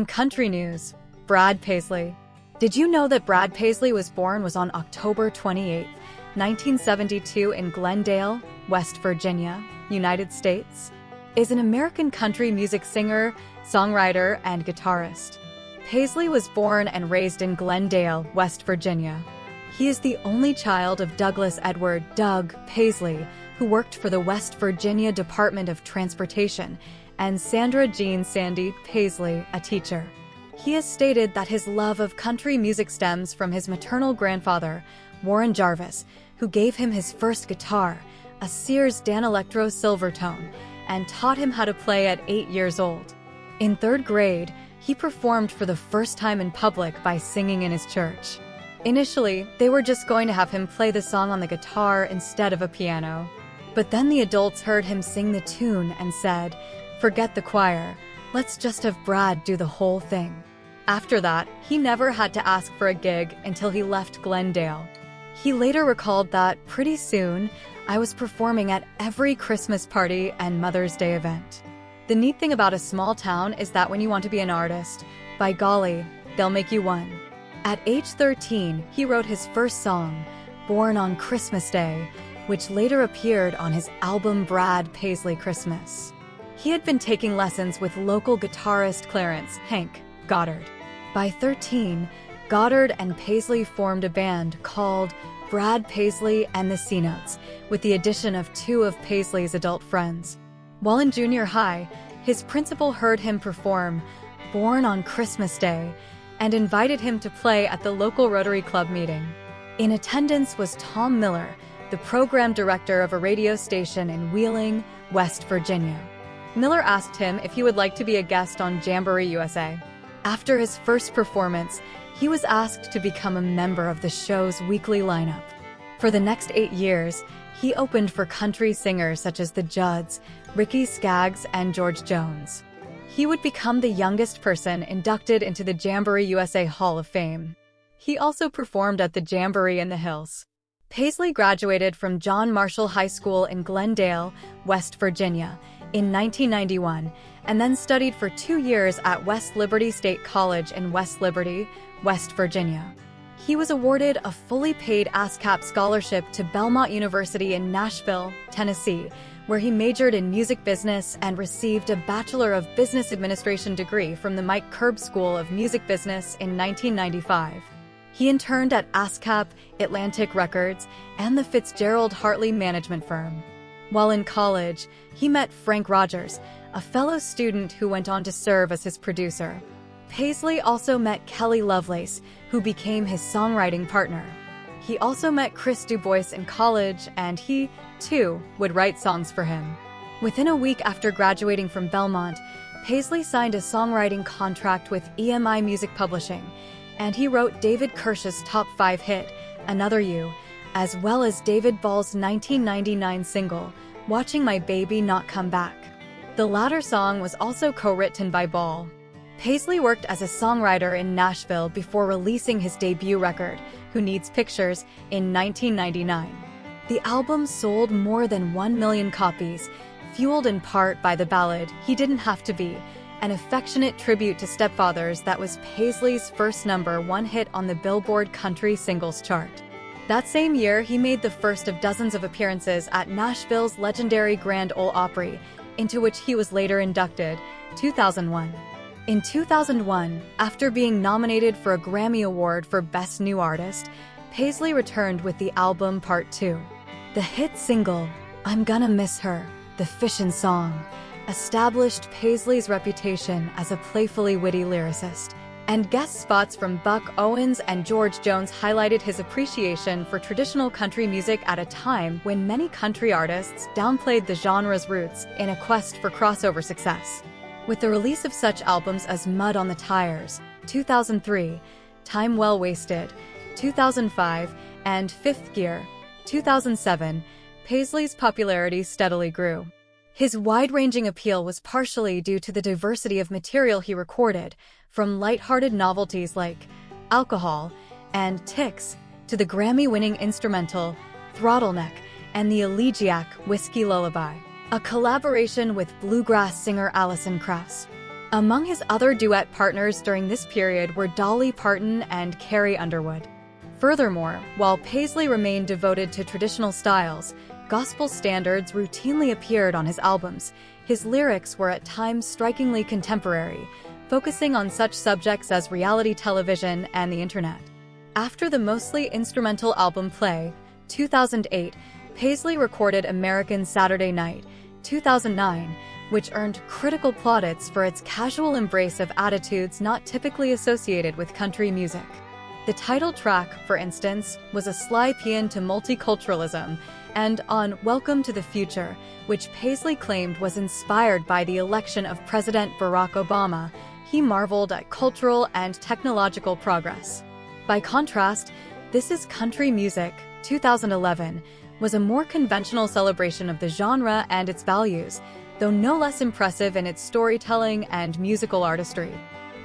Country News, Brad Paisley. Did you know that Brad Paisley was born on October 28, 1972 in Glendale, West Virginia, United States? Is an American country music singer, songwriter, and guitarist. Paisley was born and raised in Glendale, West Virginia. He is the only child of Douglas Edward "Doug" Paisley, who worked for the West Virginia Department of Transportation, and Sandra Jean "Sandy" Paisley, a teacher. He has stated that his love of country music stems from his maternal grandfather, Warren Jarvis, who gave him his first guitar, a Sears Danelectro Silvertone, and taught him how to play at 8 years old. In 3rd grade, he performed for the first time in public by singing in his church. Initially, they were just going to have him play the song on the guitar instead of a piano. But then the adults heard him sing the tune and said, "Forget the choir, let's just have Brad do the whole thing." After that, he never had to ask for a gig until he left Glendale. He later recalled that, "Pretty soon, I was performing at every Christmas party and Mother's Day event." The neat thing about a small town is that when you want to be an artist, by golly, they'll make you one. At age 13, he wrote his first song, "Born on Christmas Day," which later appeared on his album Brad Paisley Christmas. He had been taking lessons with local guitarist Clarence "Hank" Goddard. By 13, Goddard and Paisley formed a band called Brad Paisley and the C-Notes, with the addition of 2 of Paisley's adult friends. While in junior high, his principal heard him perform "Born on Christmas Day" and invited him to play at the local Rotary Club meeting. In attendance was Tom Miller, the program director of a radio station in Wheeling, West Virginia. Miller asked him if he would like to be a guest on Jamboree USA. After his first performance, he was asked to become a member of the show's weekly lineup. For the next 8 years, he opened for country singers such as the Judds, Ricky Skaggs, and George Jones. He would become the youngest person inducted into the Jamboree USA Hall of Fame. He also performed at the Jamboree in the Hills. Paisley graduated from John Marshall High School in Glendale, West Virginia, in 1991, and then studied for 2 years at West Liberty State College in West Liberty, West Virginia. He was awarded a fully paid ASCAP scholarship to Belmont University in Nashville, Tennessee, where he majored in music business and received a Bachelor of Business Administration degree from the Mike Curb School of Music Business in 1995. He interned at ASCAP, Atlantic Records, and the Fitzgerald Hartley management firm. While in college, he met Frank Rogers, a fellow student who went on to serve as his producer. Paisley also met Kelly Lovelace, who became his songwriting partner. He also met Chris DuBois in college, and he, too, would write songs for him. Within a week after graduating from Belmont, Paisley signed a songwriting contract with EMI Music Publishing, and he wrote David Kirsch's top 5 hit, "Another You," as well as David Ball's 1999 single, "Watching My Baby Not Come Back." The latter song was also co-written by Ball. Paisley worked as a songwriter in Nashville before releasing his debut record, Who Needs Pictures, in 1999. The album sold more than 1 million copies, fueled in part by the ballad "He Didn't Have to Be," an affectionate tribute to stepfathers that was Paisley's first #1 hit on the Billboard Country Singles Chart. That same year, he made the first of dozens of appearances at Nashville's legendary Grand Ole Opry, into which he was later inducted, 2001. In 2001, after being nominated for a Grammy Award for Best New Artist, Paisley returned with the album Part 2. The hit single, "I'm Gonna Miss Her," the fishin' song, established Paisley's reputation as a playfully witty lyricist, and guest spots from Buck Owens and George Jones highlighted his appreciation for traditional country music at a time when many country artists downplayed the genre's roots in a quest for crossover success. With the release of such albums as Mud on the Tires, 2003, Time Well Wasted, 2005, and Fifth Gear, 2007, Paisley's popularity steadily grew. His wide-ranging appeal was partially due to the diversity of material he recorded, from light-hearted novelties like "Alcohol" and "Ticks" to the Grammy-winning instrumental "Throttle Neck" and the elegiac "Whiskey Lullaby," a collaboration with bluegrass singer Alison Krauss. Among his other duet partners during this period were Dolly Parton and Carrie Underwood. Furthermore, while Paisley remained devoted to traditional styles, gospel standards routinely appeared on his albums. His lyrics were at times strikingly contemporary, focusing on such subjects as reality television and the internet. After the mostly instrumental album Play, 2008, Paisley recorded American Saturday Night, 2009, which earned critical plaudits for its casual embrace of attitudes not typically associated with country music. The title track, for instance, was a sly paean to multiculturalism, and on Welcome to the Future, which Paisley claimed was inspired by the election of President Barack Obama, he marveled at cultural and technological progress. By contrast, This Is Country Music, 2011, was a more conventional celebration of the genre and its values, though no less impressive in its storytelling and musical artistry.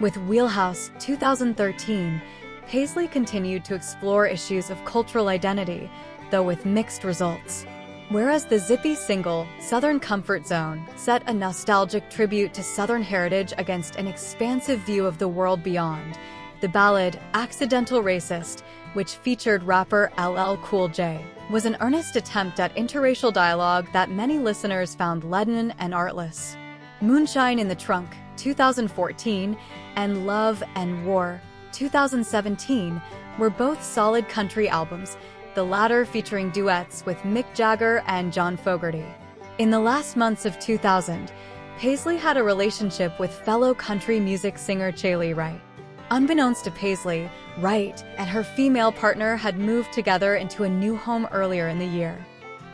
With Wheelhouse, 2013, Paisley continued to explore issues of cultural identity, though with mixed results. Whereas the zippy single, Southern Comfort Zone, set a nostalgic tribute to Southern heritage against an expansive view of the world beyond, the ballad, Accidental Racist, which featured rapper LL Cool J, was an earnest attempt at interracial dialogue that many listeners found leaden and artless. Moonshine in the Trunk, 2014, and Love and War, 2017, were both solid country albums, the latter featuring duets with Mick Jagger and John Fogerty. In the last months of 2000, Paisley had a relationship with fellow country music singer Chailey Wright. Unbeknownst to Paisley, Wright and her female partner had moved together into a new home earlier in the year.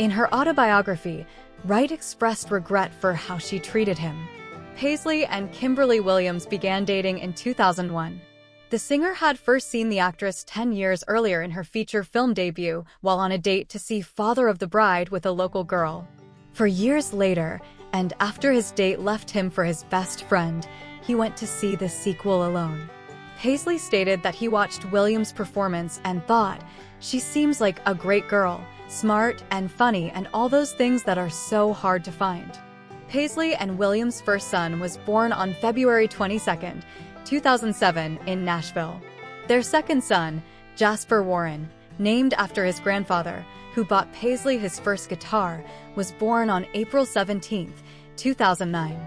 In her autobiography, Wright expressed regret for how she treated him. Paisley and Kimberly Williams began dating in 2001. The singer had first seen the actress 10 years earlier in her feature film debut while on a date to see Father of the Bride with a local girl. For years later, and after his date left him for his best friend, he went to see the sequel alone. Paisley stated that he watched Williams' performance and thought, "She seems like a great girl, smart and funny and all those things that are so hard to find." Paisley and Williams' first son was born on February 22, 2007, in Nashville. Their second son, Jasper Warren, named after his grandfather, who bought Paisley his first guitar, was born on April 17, 2009.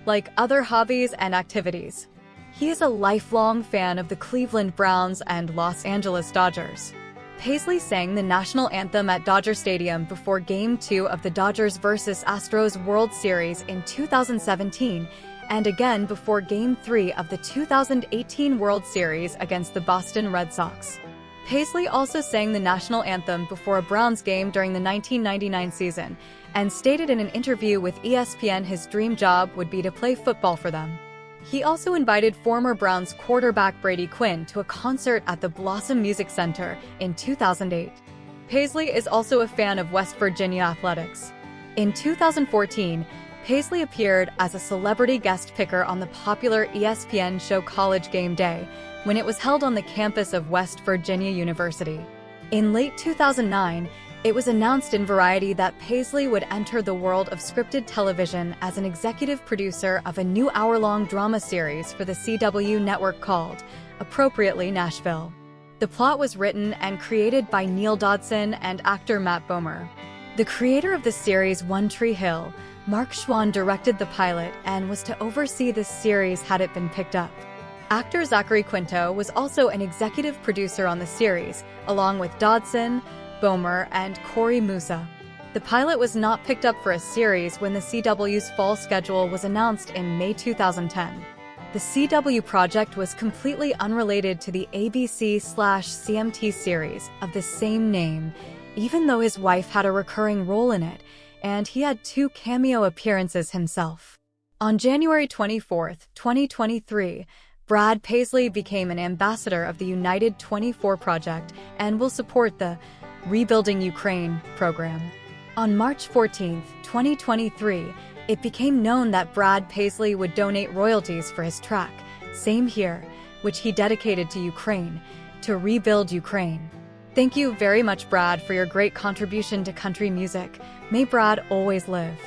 Like other hobbies and activities, he is a lifelong fan of the Cleveland Browns and Los Angeles Dodgers. Paisley sang the national anthem at Dodger Stadium before Game 2 of the Dodgers vs. Astros World Series in 2017, and again before Game 3 of the 2018 World Series against the Boston Red Sox. Paisley also sang the national anthem before a Browns game during the 1999 season, and stated in an interview with ESPN his dream job would be to play football for them. He also invited former Browns quarterback Brady Quinn to a concert at the Blossom Music Center in 2008. Paisley is also a fan of West Virginia athletics. In 2014, Paisley appeared as a celebrity guest picker on the popular ESPN show College Game Day, when it was held on the campus of West Virginia University. In late 2009, it was announced in Variety that Paisley would enter the world of scripted television as an executive producer of a new hour-long drama series for the CW network called, appropriately, Nashville. The plot was written and created by Neil Dodson and actor Matt Bomer. The creator of the series One Tree Hill, Mark Schwann, directed the pilot and was to oversee the series had it been picked up. Actor Zachary Quinto was also an executive producer on the series, along with Dodson, Bomer, and Corey Musa. The pilot was not picked up for a series when the CW's fall schedule was announced in May 2010. The CW project was completely unrelated to the ABC/CMT series of the same name, even though his wife had a recurring role in it, and he had 2 cameo appearances himself. On January 24, 2023, Brad Paisley became an ambassador of the United 24 Project and will support the Rebuilding Ukraine program. On March 14, 2023, it became known that Brad Paisley would donate royalties for his track, Same Here, which he dedicated to Ukraine, to Rebuild Ukraine. Thank you very much, Brad, for your great contribution to country music. May Brad always live.